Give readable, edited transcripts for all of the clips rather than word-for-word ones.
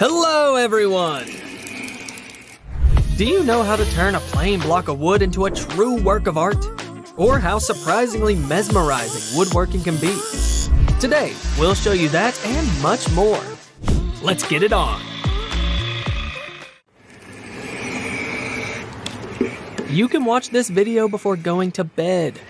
Hello, everyone! Do you know how to turn a plain block of wood into a true work of art? Or how surprisingly mesmerizing woodworking can be? Today, we'll show you that and much more. Let's get it on! You can watch this video before going to bed.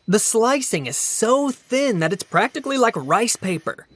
The slicing is so thin that it's practically like rice paper.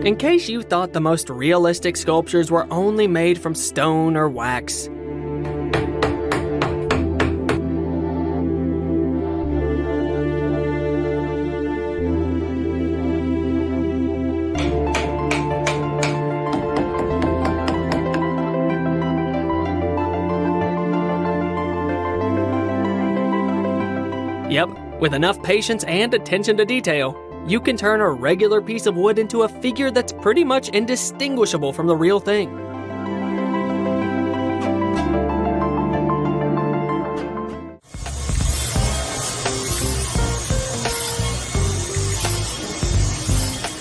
In case you thought the most realistic sculptures were only made from stone or wax. Yep, with enough patience and attention to detail, you can turn a regular piece of wood into a figure that's pretty much indistinguishable from the real thing.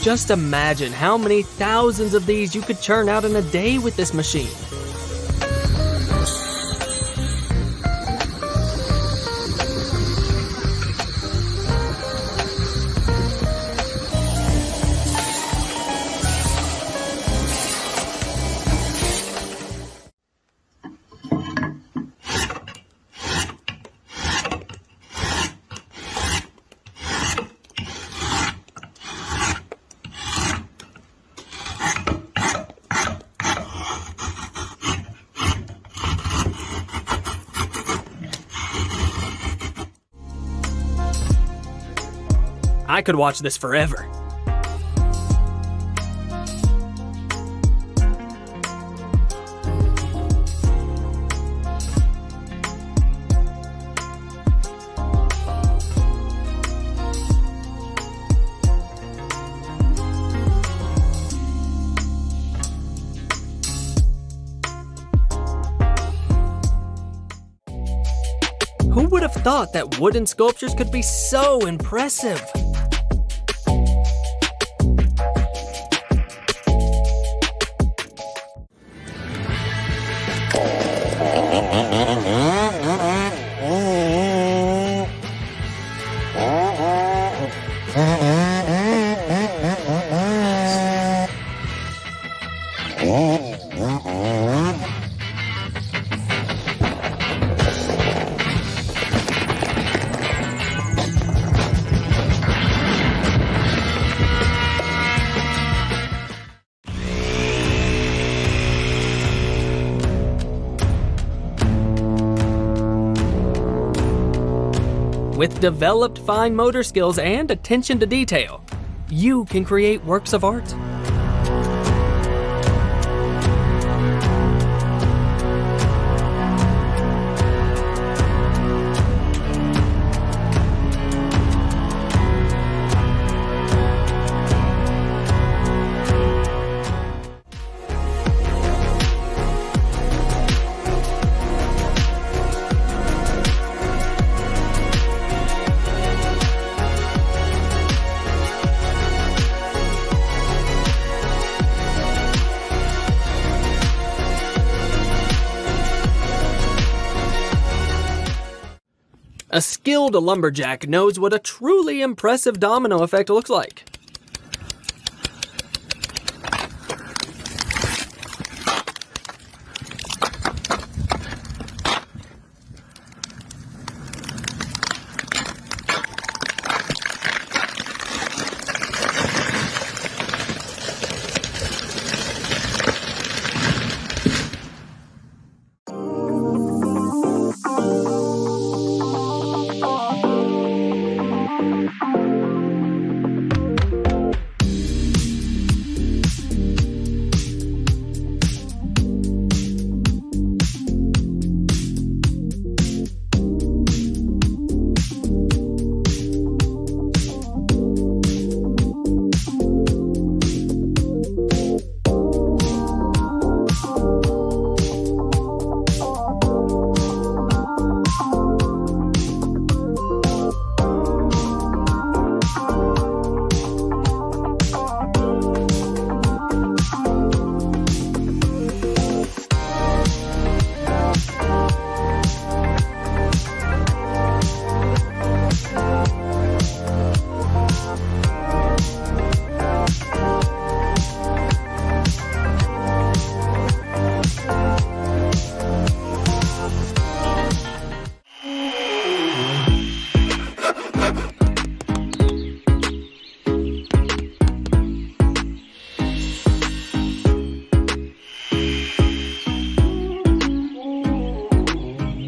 Just imagine how many thousands of these you could churn out in a day with this machine. I could watch this forever. Who would have thought that wooden sculptures could be so impressive? With developed fine motor skills and attention to detail, you can create works of art. A skilled lumberjack knows what a truly impressive domino effect looks like.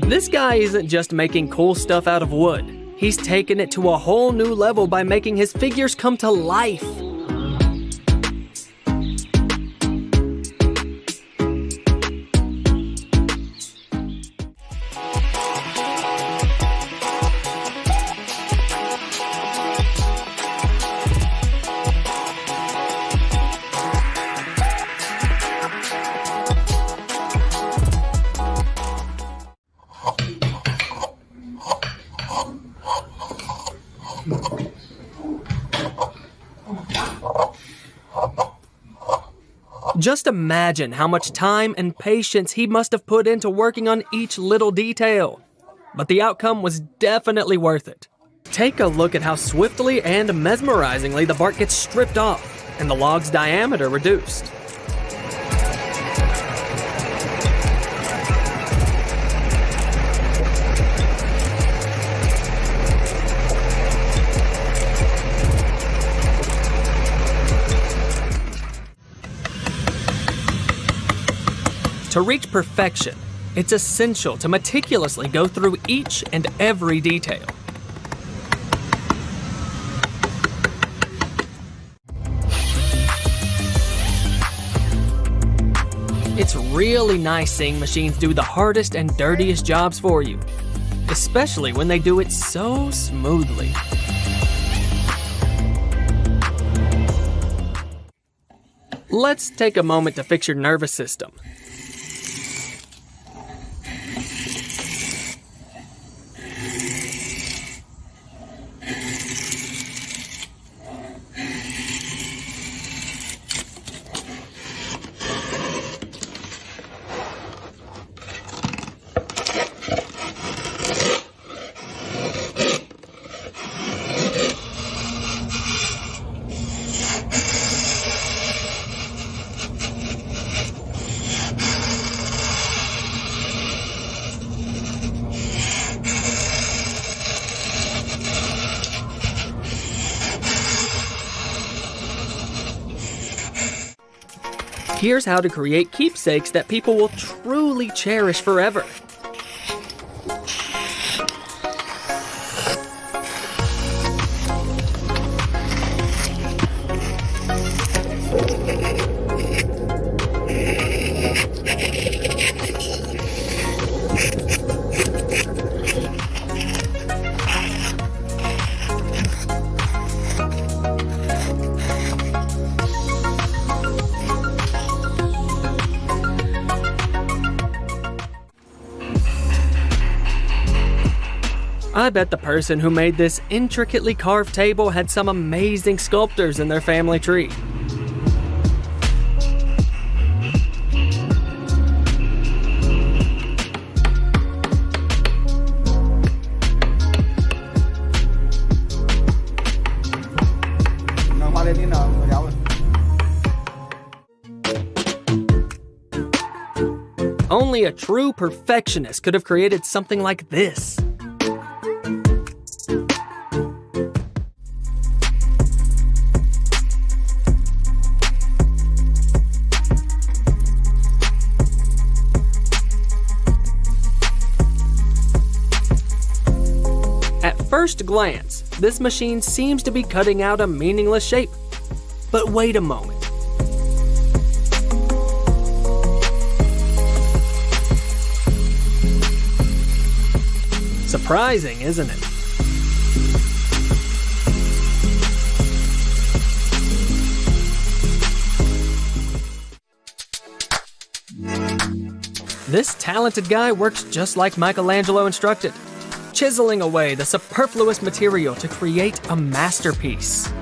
This guy isn't just making cool stuff out of wood. He's taken it to a whole new level by making his figures come to life. Just imagine how much time and patience he must have put into working on each little detail. But the outcome was definitely worth it. Take a look at how swiftly and mesmerizingly the bark gets stripped off and the log's diameter reduced. To reach perfection, it's essential to meticulously go through each and every detail. It's really nice seeing machines do the hardest and dirtiest jobs for you, especially when they do it so smoothly. Let's take a moment to fix your nervous system. Here's how to create keepsakes that people will truly cherish forever. I bet the person who made this intricately carved table had some amazing sculptors in their family tree. Only a true perfectionist could have created something like this. At first glance, this machine seems to be cutting out a meaningless shape. But wait a moment. Surprising, isn't it? This talented guy works just like Michelangelo instructed, chiseling away the superfluous material to create a masterpiece.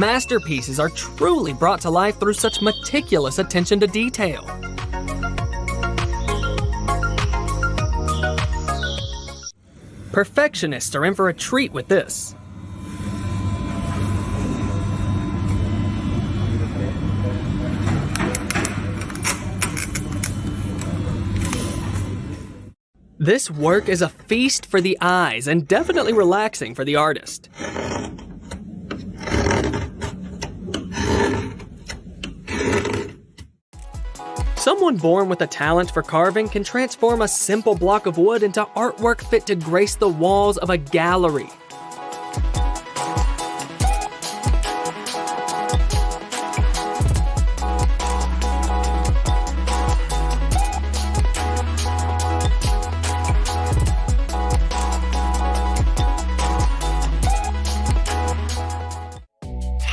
Masterpieces are truly brought to life through such meticulous attention to detail. Perfectionists are in for a treat with this. This work is a feast for the eyes and definitely relaxing for the artist. Someone born with a talent for carving can transform a simple block of wood into artwork fit to grace the walls of a gallery.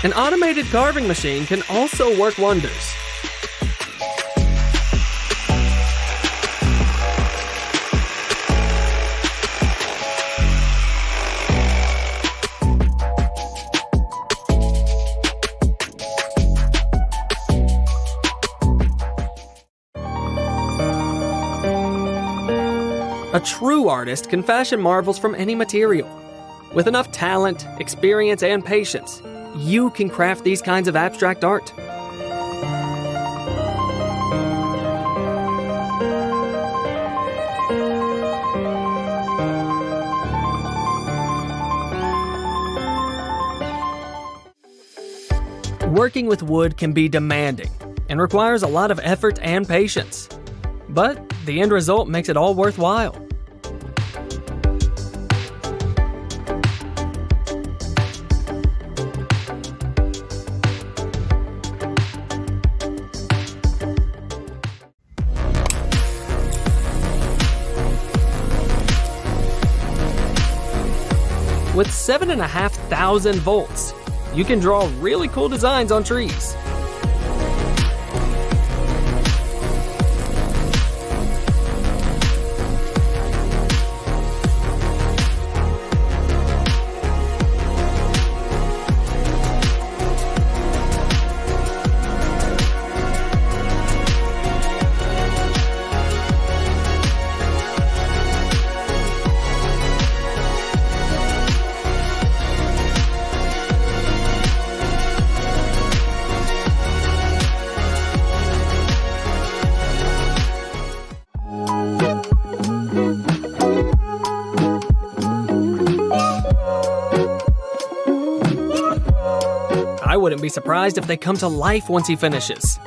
An automated carving machine can also work wonders. A true artist can fashion marvels from any material. With enough talent, experience, and patience, you can craft these kinds of abstract art. Working with wood can be demanding and requires a lot of effort and patience. But the end result makes it all worthwhile. With 7,500 volts, you can draw really cool designs on trees. wouldn't be surprised if they come to life once he finishes.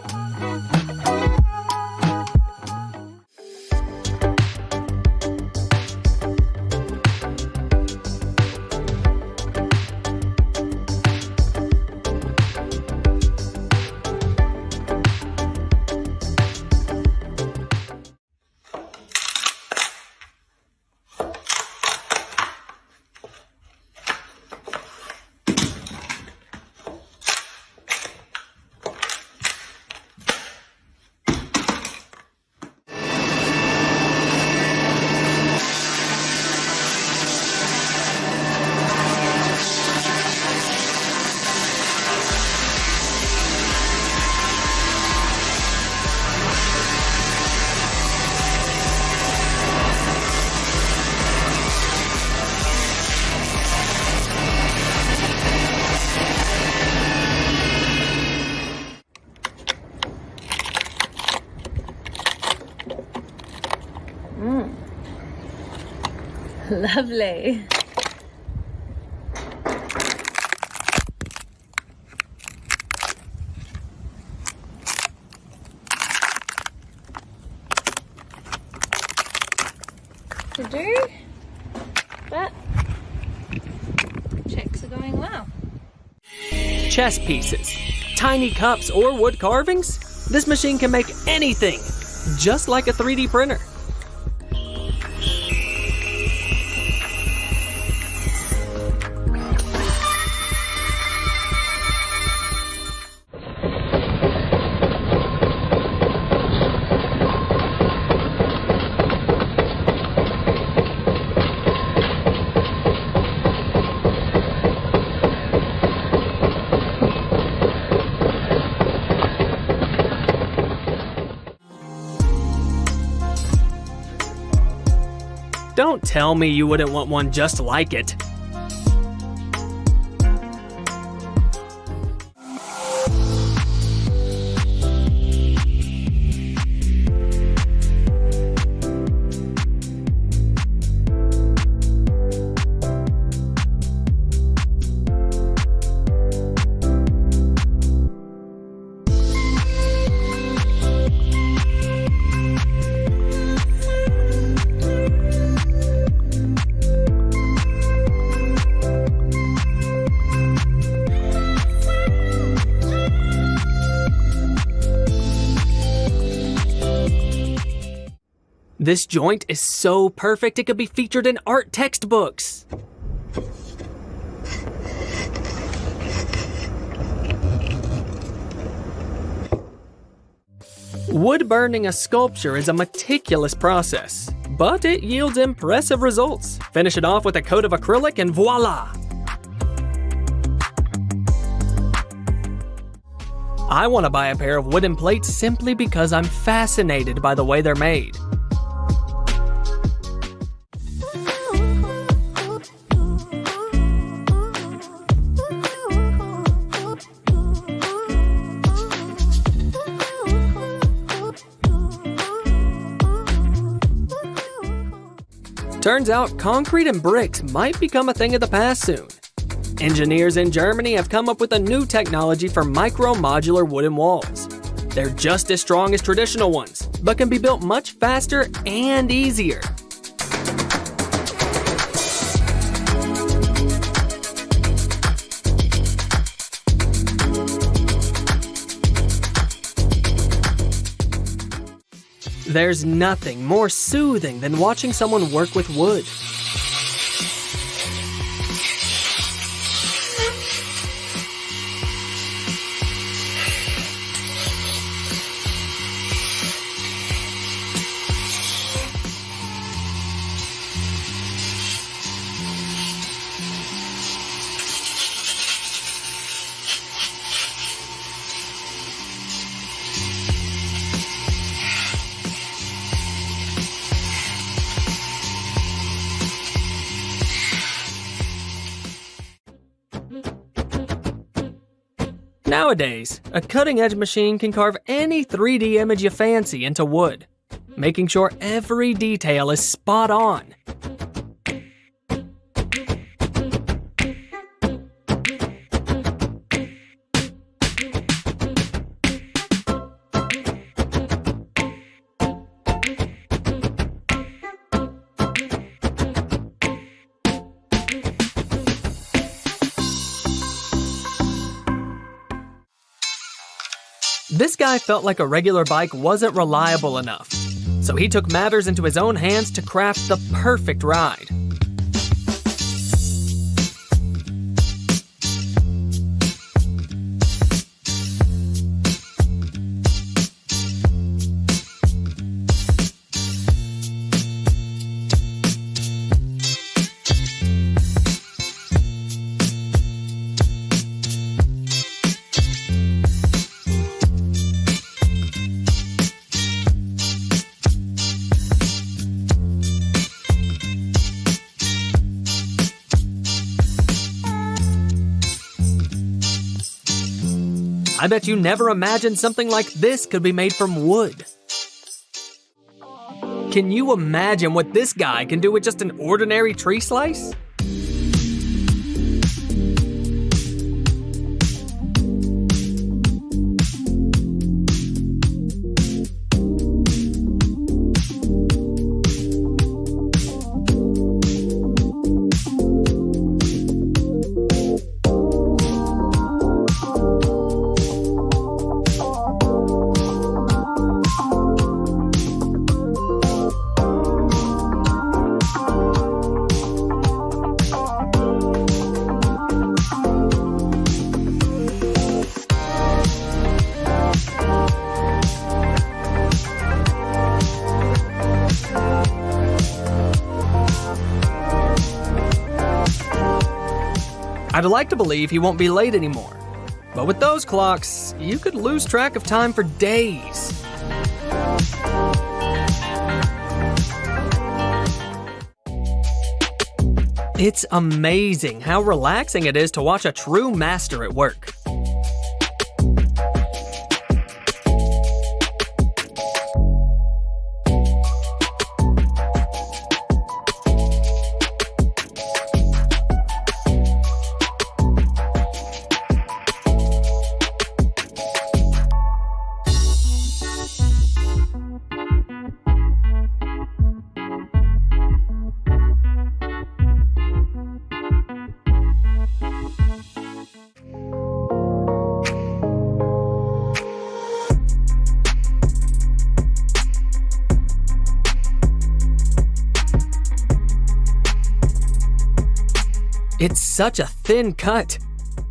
Lovely. To do, but checks are going well. Chess pieces, tiny cups, or wood carvings? This machine can make anything, just like a 3D printer. Don't tell me you wouldn't want one just like it. This joint is so perfect it could be featured in art textbooks. Wood burning a sculpture is a meticulous process, but it yields impressive results. Finish it off with a coat of acrylic and voila! I want to buy a pair of wooden plates simply because I'm fascinated by the way they're made. Turns out concrete and bricks might become a thing of the past soon. Engineers in Germany have come up with a new technology for micro-modular wooden walls. They're just as strong as traditional ones, but can be built much faster and easier. There's nothing more soothing than watching someone work with wood. Nowadays, a cutting-edge machine can carve any 3D image you fancy into wood, making sure every detail is spot on. This guy felt like a regular bike wasn't reliable enough, so he took matters into his own hands to craft the perfect ride. I bet you never imagined something like this could be made from wood. Can you imagine what this guy can do with just an ordinary tree slice? I'd like to believe he won't be late anymore, but with those clocks, you could lose track of time for days. It's amazing how relaxing it is to watch a true master at work. It's such a thin cut.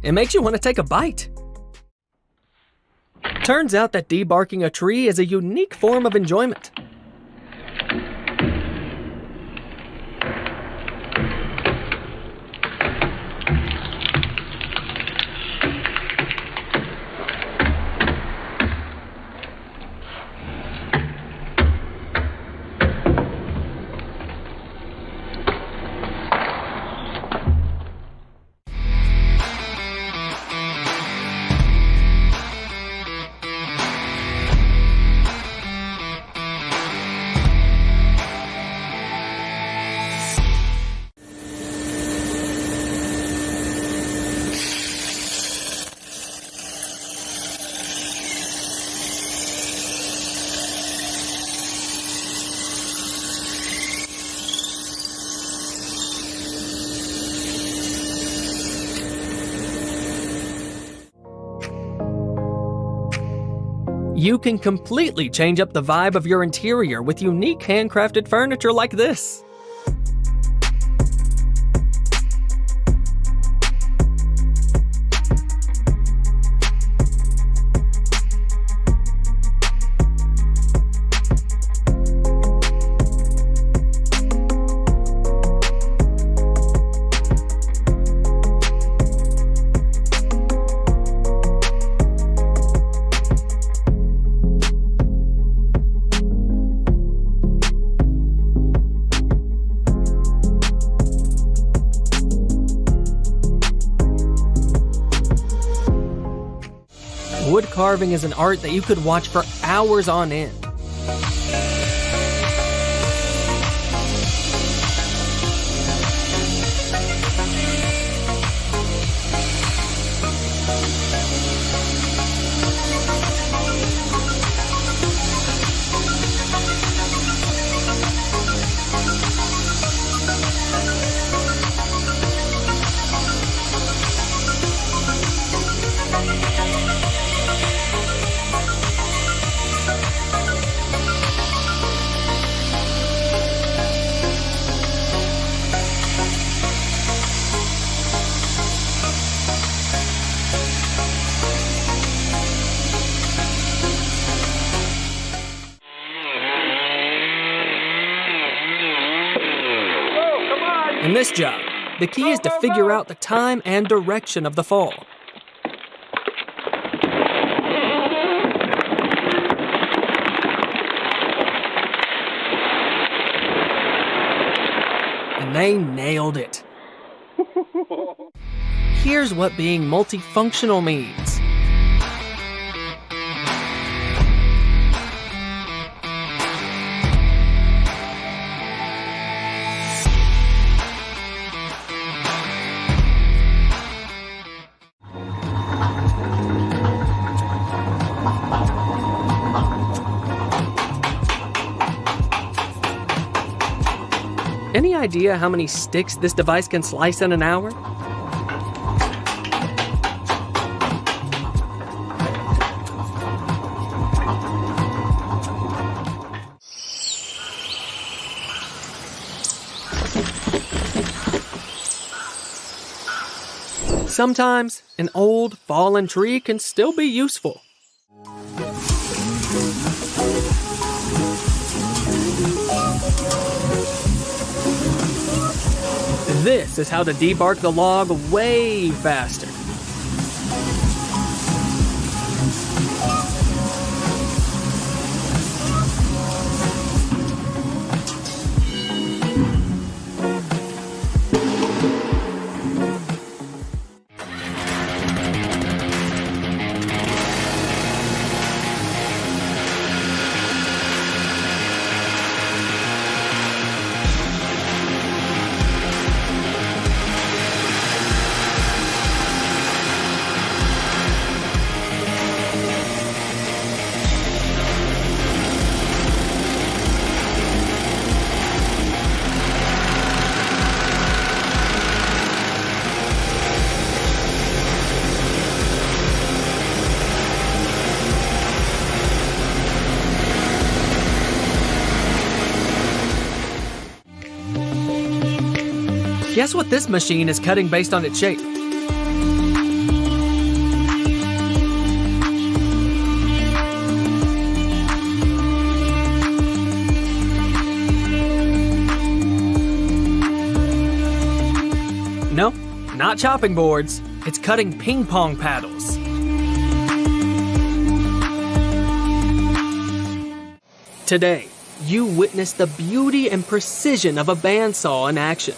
It makes you want to take a bite. Turns out that debarking a tree is a unique form of enjoyment. You can completely change up the vibe of your interior with unique handcrafted furniture like this. Wood carving is an art that you could watch for hours on end. In this job, the key is to figure out the time and direction of the fall. And they nailed it. Here's what being multifunctional means. Any idea how many sticks this device can slice in an hour? Sometimes, an old, fallen tree can still be useful. This is how to debark the log way faster. Guess what this machine is cutting based on its shape? No, not chopping boards. It's cutting ping pong paddles. Today, you witness the beauty and precision of a bandsaw in action.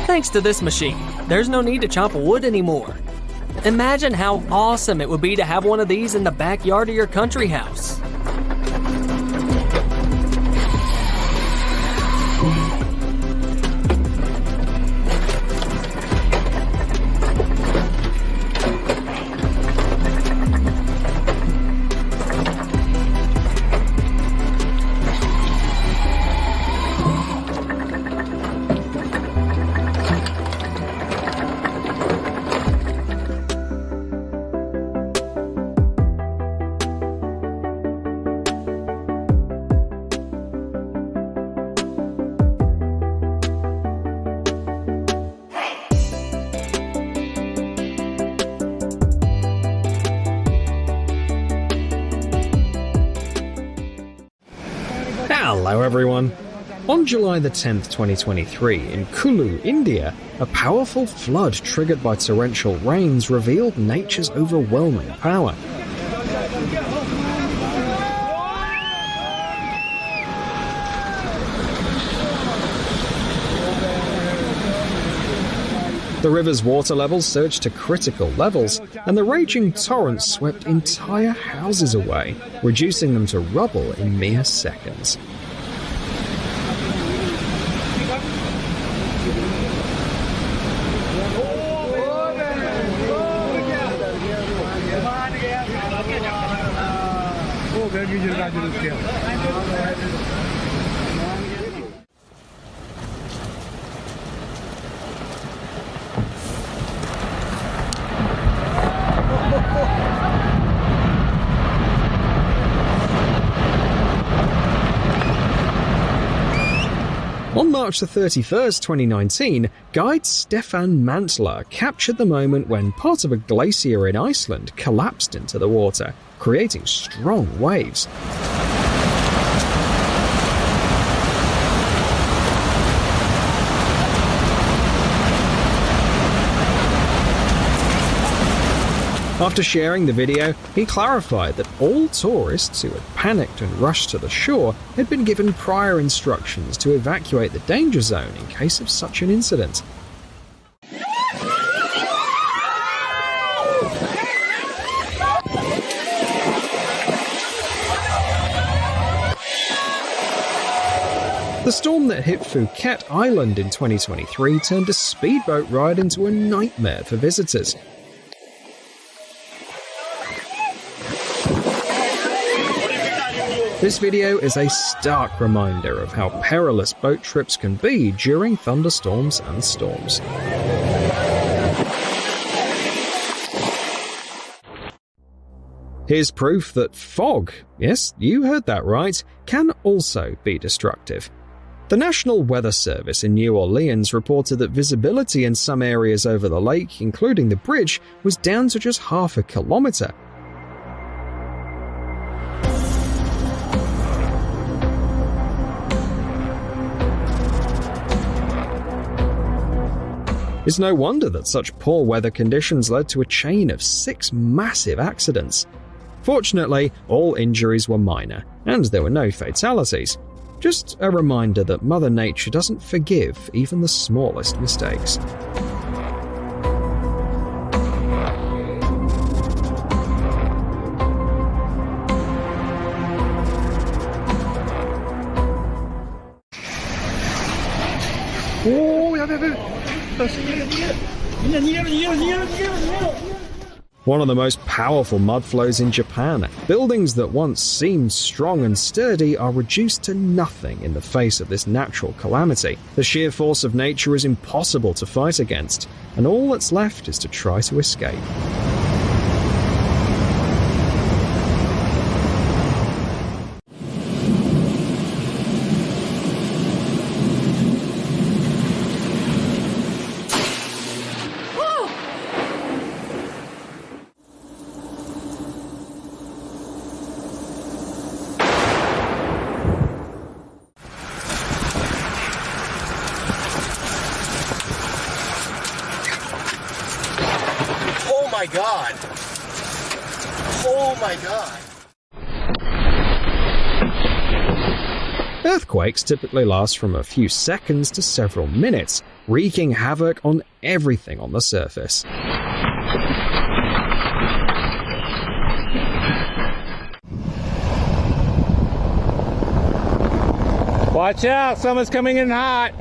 Thanks to this machine, there's no need to chop wood anymore. Imagine how awesome it would be to have one of these in the backyard of your country house. Hello everyone! On July the 10th, 2023, in Kulu, India, a powerful flood triggered by torrential rains revealed nature's overwhelming power. The river's water levels surged to critical levels, and the raging torrent swept entire houses away, reducing them to rubble in mere seconds. On March the 31st, 2019, guide Stefan Mantler captured the moment when part of a glacier in Iceland collapsed into the water, creating strong waves. After sharing the video, he clarified that all tourists who had panicked and rushed to the shore had been given prior instructions to evacuate the danger zone in case of such an incident. The storm that hit Phuket Island in 2023 turned a speedboat ride into a nightmare for visitors. This video is a stark reminder of how perilous boat trips can be during thunderstorms and storms. Here's proof that fog, yes, you heard that right, can also be destructive. The National Weather Service in New Orleans reported that visibility in some areas over the lake, including the bridge, was down to just half a kilometer. It's no wonder that such poor weather conditions led to a chain of 6 massive accidents. Fortunately, all injuries were minor, and there were no fatalities. Just a reminder that Mother Nature doesn't forgive even the smallest mistakes. One of the most powerful mud flows in Japan. Buildings that once seemed strong and sturdy are reduced to nothing in the face of this natural calamity. The sheer force of nature is impossible to fight against, and all that's left is to try to escape. Oh my God! Oh my God! Earthquakes typically last from a few seconds to several minutes, wreaking havoc on everything on the surface. Watch out, someone's coming in hot.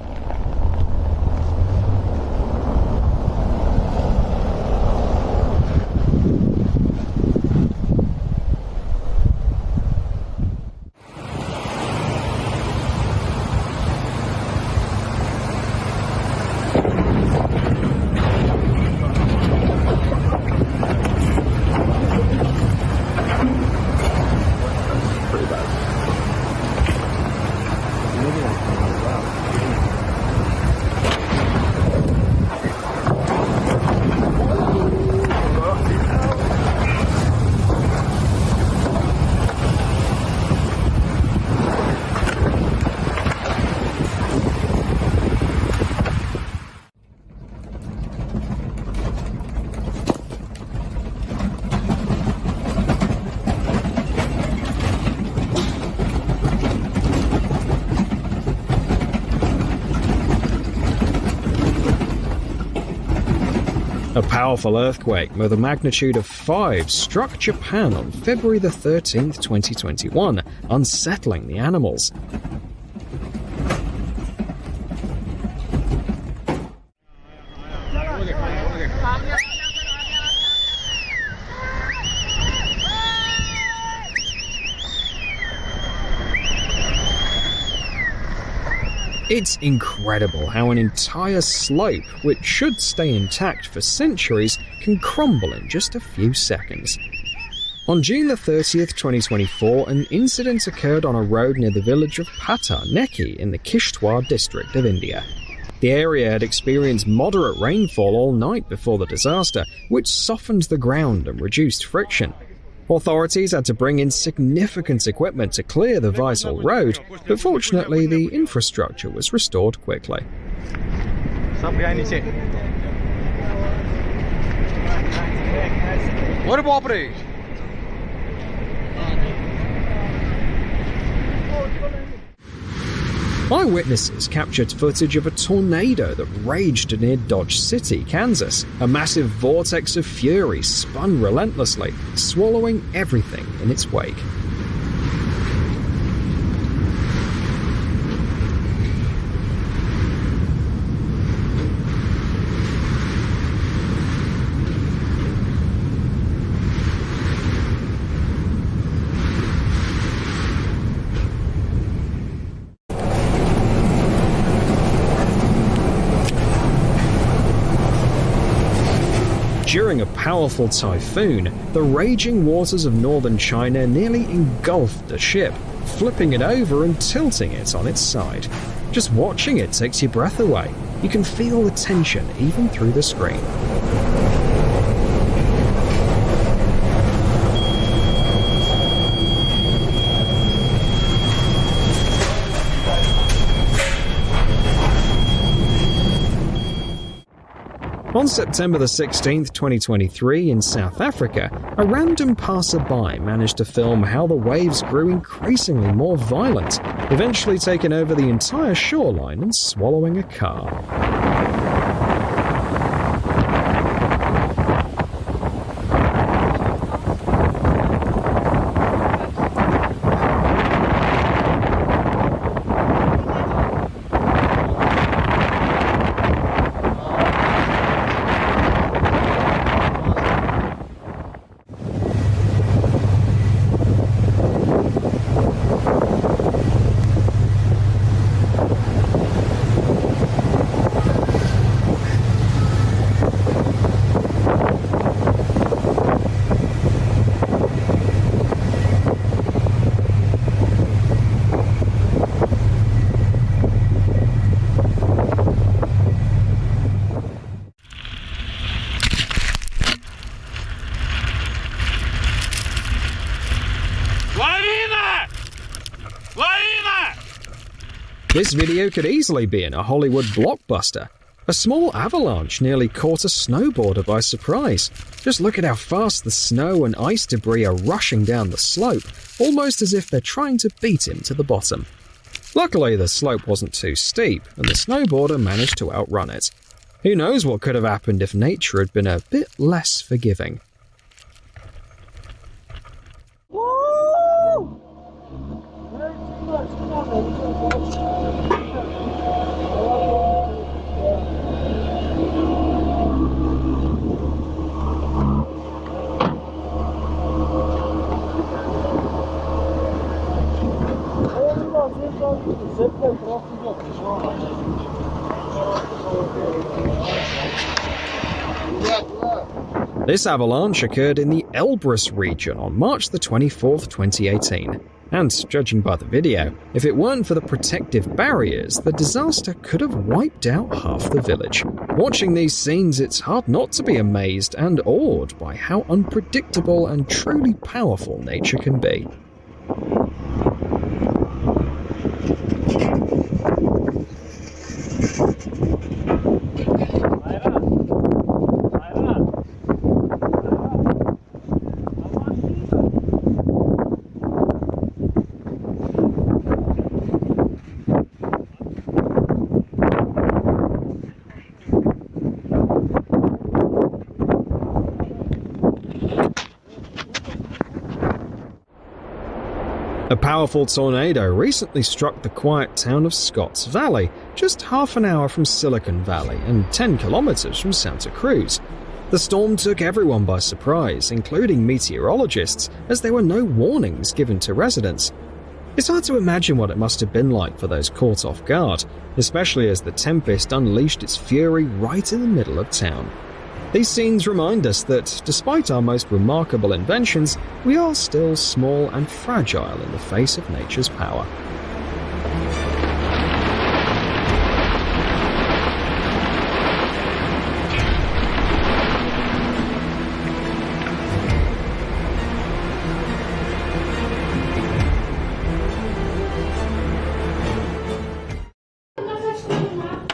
A powerful earthquake with a magnitude of 5 struck Japan on February the 13th, 2021, unsettling the animals. It's incredible how an entire slope, which should stay intact for centuries, can crumble in just a few seconds. On June the 30th, 2024, an incident occurred on a road near the village of Pata Neki in the Kishtwar district of India. The area had experienced moderate rainfall all night before the disaster, which softened the ground and reduced friction. Authorities had to bring in significant equipment to clear the vital road, but fortunately the infrastructure was restored quickly. Eyewitnesses captured footage of a tornado that raged near Dodge City, Kansas. A massive vortex of fury spun relentlessly, swallowing everything in its wake. During a powerful typhoon, the raging waters of northern China nearly engulfed the ship, flipping it over and tilting it on its side. Just watching it takes your breath away. You can feel the tension even through the screen. On September the 16th, 2023, in South Africa, a random passerby managed to film how the waves grew increasingly more violent, eventually taking over the entire shoreline and swallowing a car. This video could easily be in a Hollywood blockbuster. A small avalanche nearly caught a snowboarder by surprise. Just look at how fast the snow and ice debris are rushing down the slope, almost as if they're trying to beat him to the bottom. Luckily, the slope wasn't too steep, and the snowboarder managed to outrun it. Who knows what could have happened if nature had been a bit less forgiving. This avalanche occurred in the Elbrus region on March the 24th, 2018. And judging by the video, if it weren't for the protective barriers, the disaster could have wiped out half the village. Watching these scenes, it's hard not to be amazed and awed by how unpredictable and truly powerful nature can be. A powerful tornado recently struck the quiet town of Scotts Valley, just half an hour from Silicon Valley and 10 kilometers from Santa Cruz. The storm took everyone by surprise, including meteorologists, as there were no warnings given to residents. It's hard to imagine what it must have been like for those caught off guard, especially as the tempest unleashed its fury right in the middle of town. These scenes remind us that, despite our most remarkable inventions, we are still small and fragile in the face of nature's power.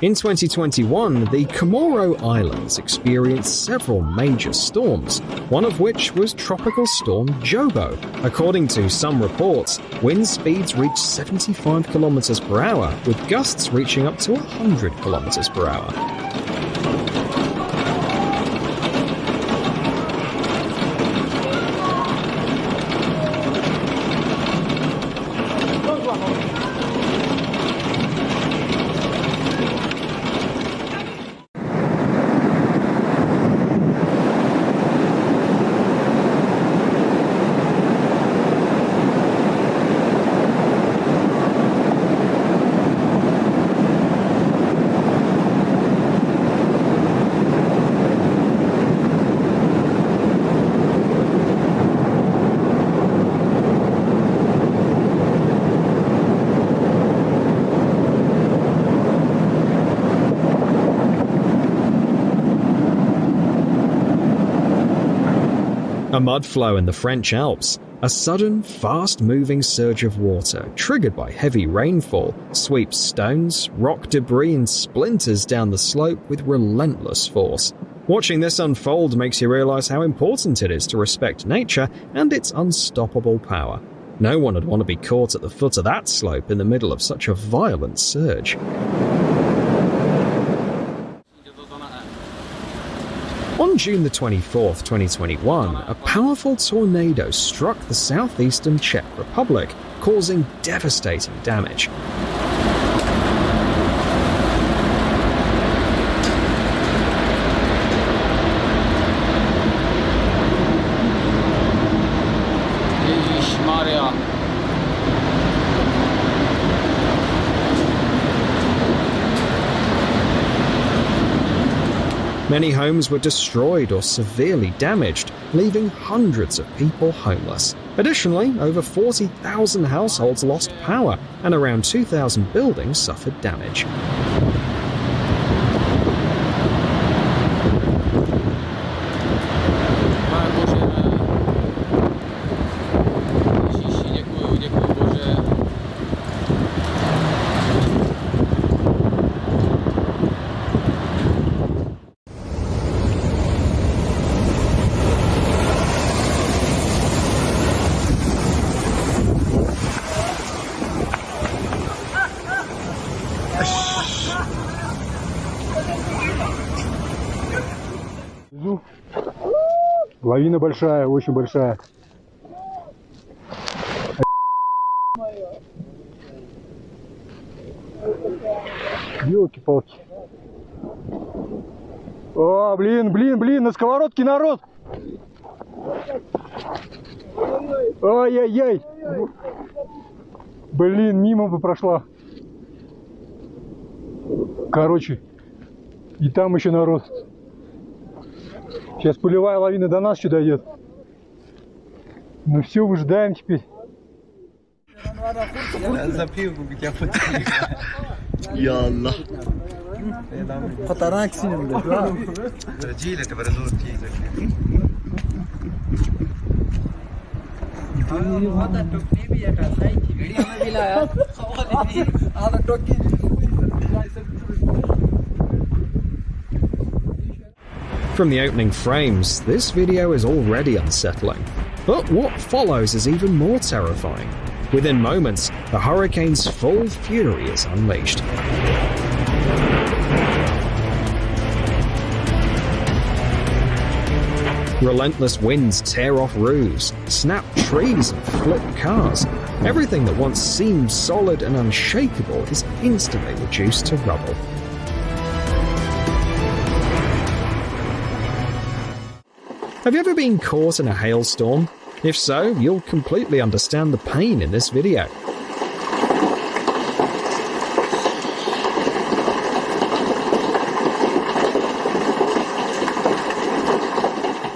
In 2021, the Comoro Islands experienced several major storms, one of which was Tropical Storm Jobo. According to some reports, wind speeds reached 75 kilometers per hour, with gusts reaching up to 100 kilometers per hour. A mud flow in the French Alps, a sudden, fast-moving surge of water triggered by heavy rainfall, sweeps stones, rock debris and splinters down the slope with relentless force. Watching this unfold makes you realize how important it is to respect nature and its unstoppable power. No one would want to be caught at the foot of that slope in the middle of such a violent surge. On June the 24th, 2021, a powerful tornado struck the southeastern Czech Republic, causing devastating damage. Many homes were destroyed or severely damaged, leaving hundreds of people homeless. Additionally, over 40,000 households lost power, and around 2,000 buildings suffered damage. Лавина большая, очень большая. Ёлки-палки. О, блин, на сковородке народ. Ай-яй-яй. Блин, мимо бы прошла. Короче, и там еще народ. Сейчас пулевая лавина до нас еще дойдет. Ну все, выжидаем теперь. From the opening frames, this video is already unsettling. But what follows is even more terrifying. Within moments, the hurricane's full fury is unleashed. Relentless winds tear off roofs, snap trees and flip cars. Everything that once seemed solid and unshakable is instantly reduced to rubble. Have you ever been caught in a hailstorm? If so, you'll completely understand the pain in this video.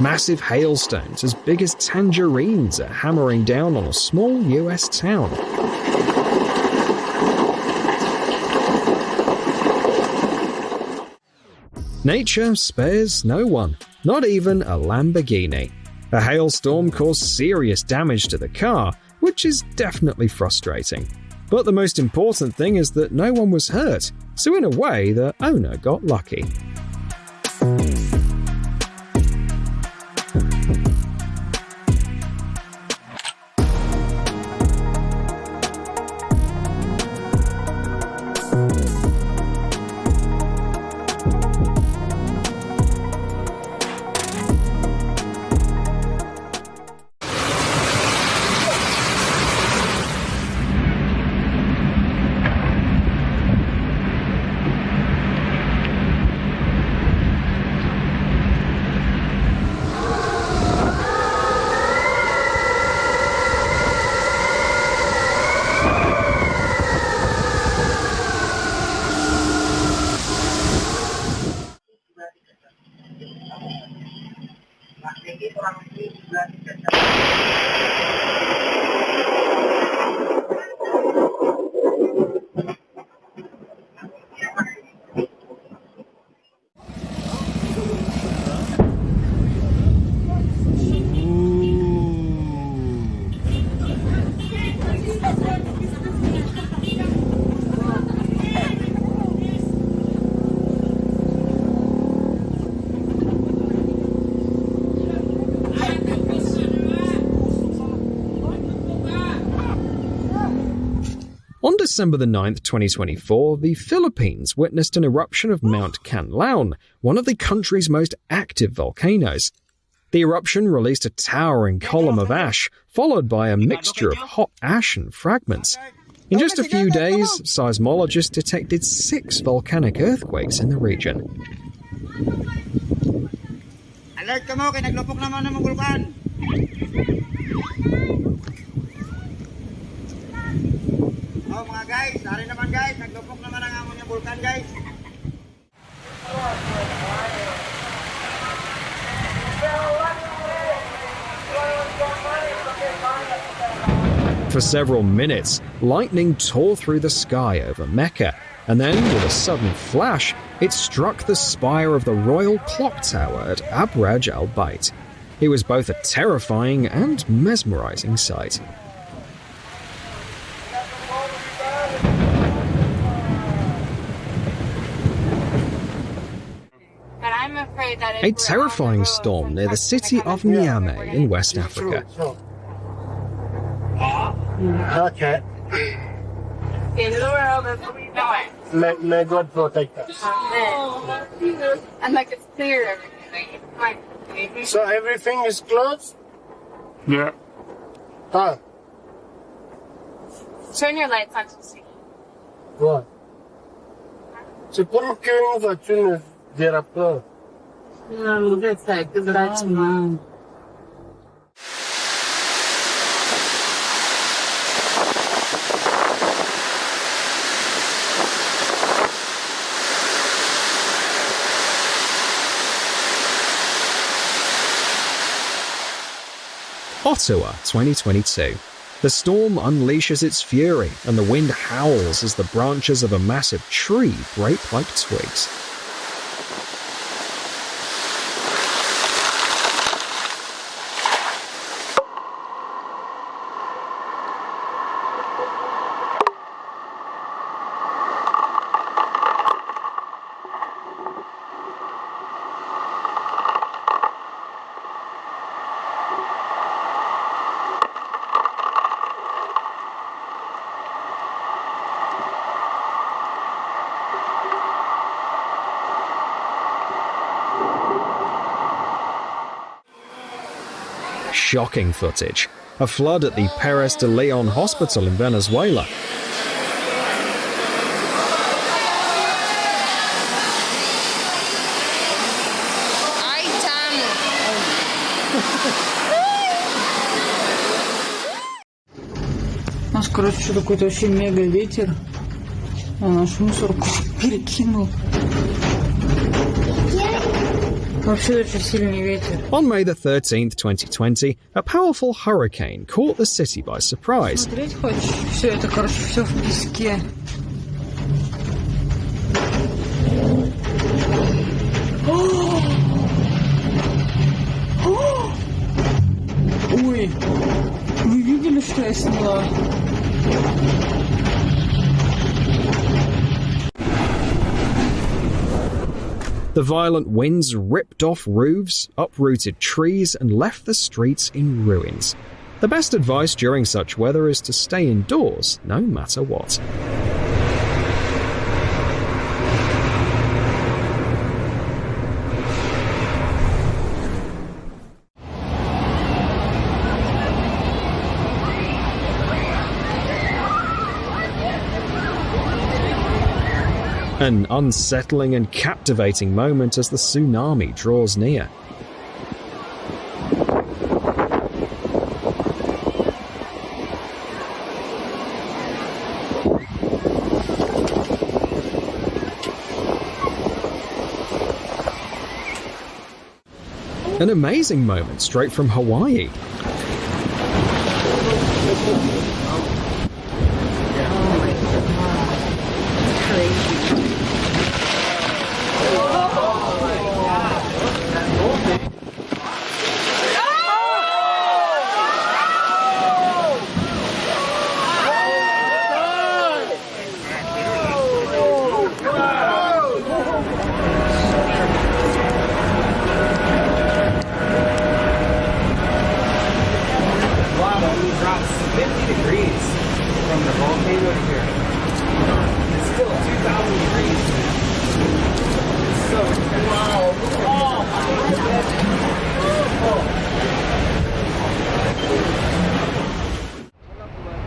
Massive hailstones as big as tangerines are hammering down on a small US town. Nature spares no one, not even a Lamborghini. A hailstorm caused serious damage to the car, which is definitely frustrating. But the most important thing is that no one was hurt, so in a way, the owner got lucky. On December the 9th, 2024, the Philippines witnessed an eruption of Mount Canlaon, one of the country's most active volcanoes. The eruption released a towering column of ash, followed by a mixture of hot ash and fragments. In just a few days, seismologists detected 6 volcanic earthquakes in the region. Alert ka mo, kaya naglupok naman ng vulkan. Oh mga guys, dari naman guys, naglupok naman ang amon yung vulkan guys. For several minutes, lightning tore through the sky over Mecca, and then, with a sudden flash, it struck the spire of the royal clock tower at Abraj al-Bait. It was both a terrifying and mesmerizing sight. A terrifying storm near the city of Niamey in West Africa. Okay. May God protect us. And like it's clear everything. So everything is closed? Yeah. Ah, Turn your lights on to see. what? C'est pourquoi une voiture ne dérape pas. No, that's like that's mine. Ottawa 2022. The storm unleashes its fury, and the wind howls as the branches of a massive tree break like twigs. Shocking footage. A flood at the Perez de Leon hospital in Venezuela. У нас, короче, что какой-то вообще мега ветер, а наш мусорку перекинул. Вообще очень сильный ветер. On May the 13th, 2020, a powerful hurricane caught the city by surprise. Смотреть хочешь? Все это, короче, все в песке. Ой, вы видели, что я сняла? The violent winds ripped off roofs, uprooted trees, and left the streets in ruins. The best advice during such weather is to stay indoors, no matter what. An unsettling and captivating moment as the tsunami draws near. An amazing moment straight from Hawaii.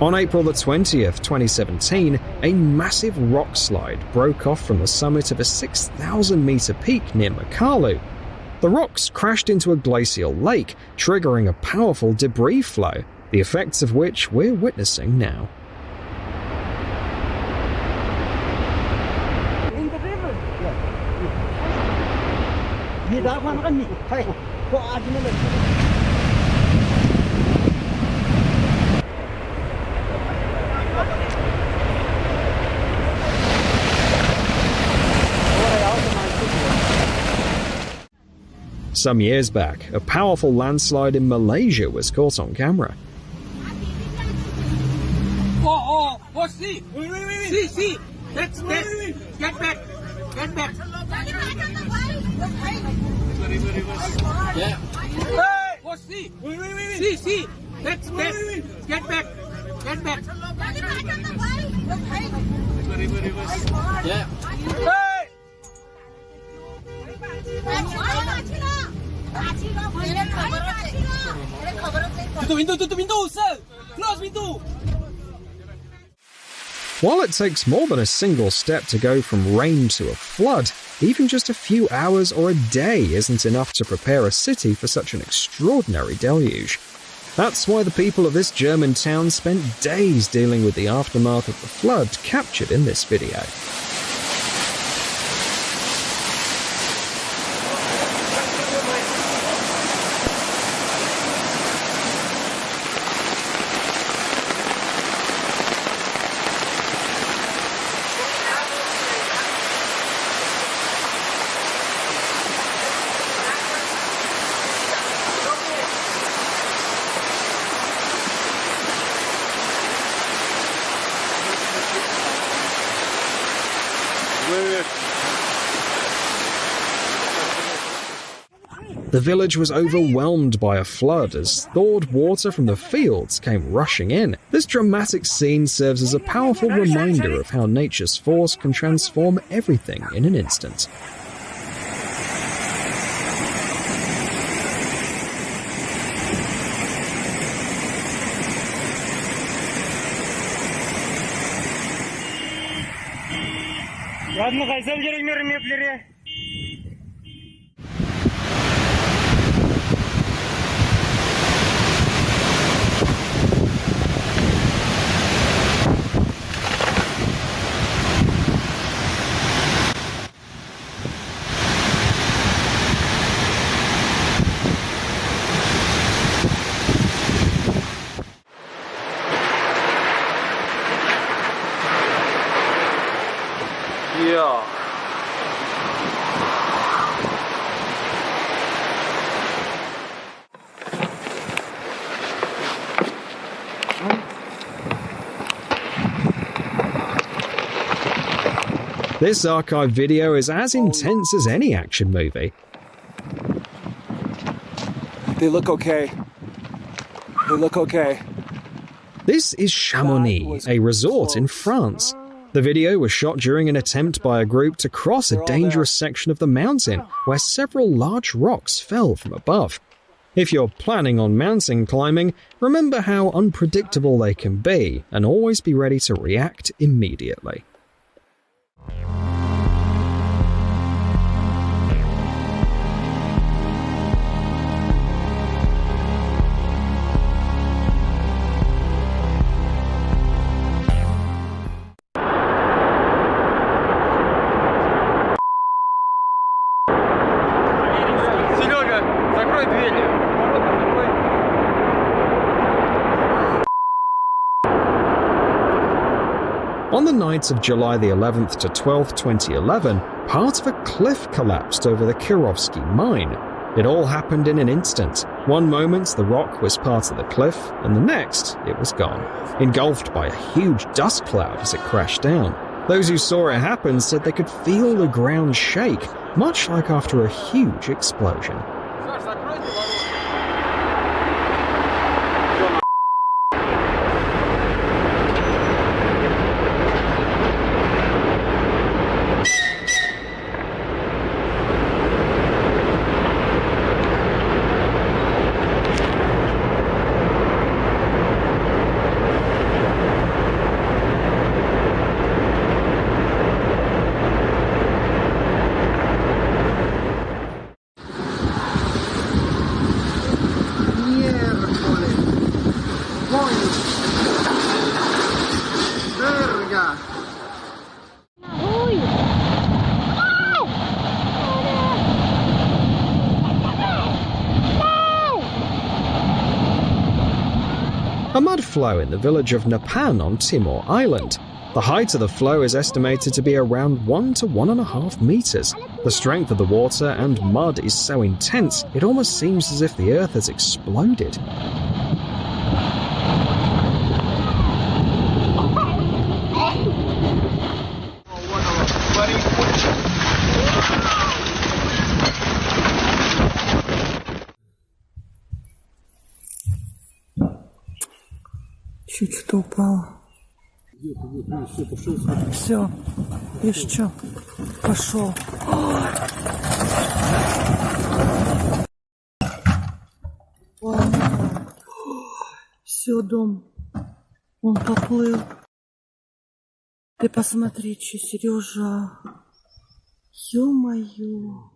On April the 20th, 2017, a massive rock slide broke off from the summit of a 6,000-meter peak near Makalu. The rocks crashed into a glacial lake, triggering a powerful debris flow, the effects of which we're witnessing now. Some years back, a powerful landslide in Malaysia was caught on camera. See! See! Get back! Get back! Yeah. Hey! See! Get back! Get back! Yeah. Hey! Tutup pintu, sir! Close pintu! While it takes more than a single step to go from rain to a flood, even just a few hours or a day isn't enough to prepare a city for such an extraordinary deluge. That's why the people of this German town spent days dealing with the aftermath of the flood captured in this video. The village was overwhelmed by a flood as thawed water from the fields came rushing in. This dramatic scene serves as a powerful reminder of how nature's force can transform everything in an instant. Yeah. This archive video is as intense as any action movie. They look okay. They look okay. This is Chamonix, a resort in France. The video was shot during an attempt by a group to cross a dangerous section of the mountain where several large rocks fell from above. If you're planning on mountain climbing, remember how unpredictable they can be and always be ready to react immediately. On the night of July the 11th to 12th, 2011, part of a cliff collapsed over the Kirovsky mine. It all happened in an instant. One moment the rock was part of the cliff, and the next it was gone, engulfed by a huge dust cloud as it crashed down. Those who saw it happen said they could feel the ground shake, much like after a huge explosion. A mud flow in the village of Napan on Timor Island. The height of the flow is estimated to be around 1 to 1.5 meters. The strength of the water and mud is so intense, it almost seems as if the earth has exploded. Чуть что упало. Все, видишь что? Пошел. Все, дом. Он поплыл. Ты посмотри, что, Сережа. Ё-моё.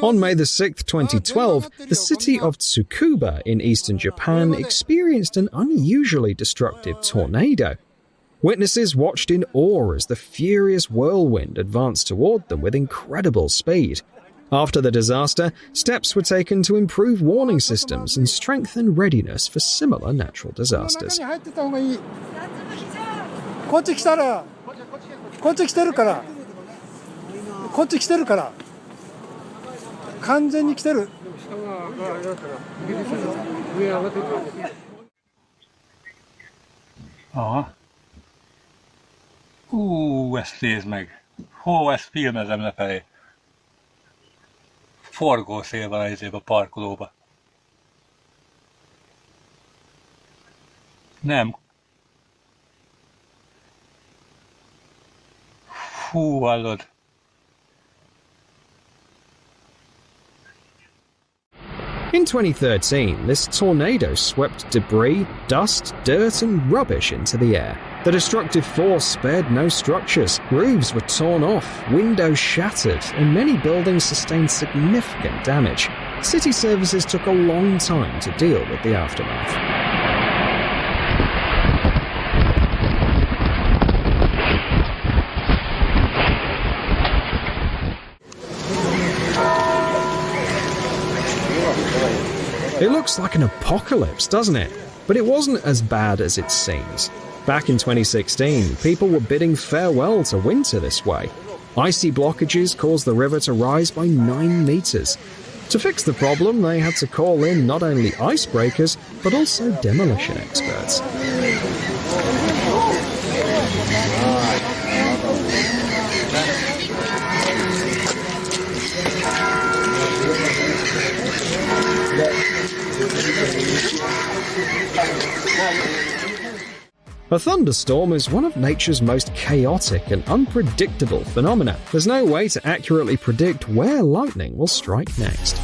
On May the 6th, 2012, the city of Tsukuba in eastern Japan experienced an unusually destructive tornado. Witnesses watched in awe as the furious whirlwind advanced toward them with incredible speed. After the disaster, steps were taken to improve warning systems and strengthen readiness for similar natural disasters. 完全に来てる。Ja. Ezt nézd meg. Hol ezt filmezem lefelé? Forgószél van a parkolóba. Nem. Hú, hallod. In 2013, this tornado swept debris, dust, dirt and rubbish into the air. The destructive force spared no structures. Roofs were torn off, windows shattered, and many buildings sustained significant damage. City services took a long time to deal with the aftermath. It looks like an apocalypse, doesn't it? But it wasn't as bad as it seems. Back in 2016, people were bidding farewell to winter this way. Icy blockages caused the river to rise by 9 meters. To fix the problem, they had to call in not only icebreakers, but also demolition experts. A thunderstorm is one of nature's most chaotic and unpredictable phenomena. There's no way to accurately predict where lightning will strike next.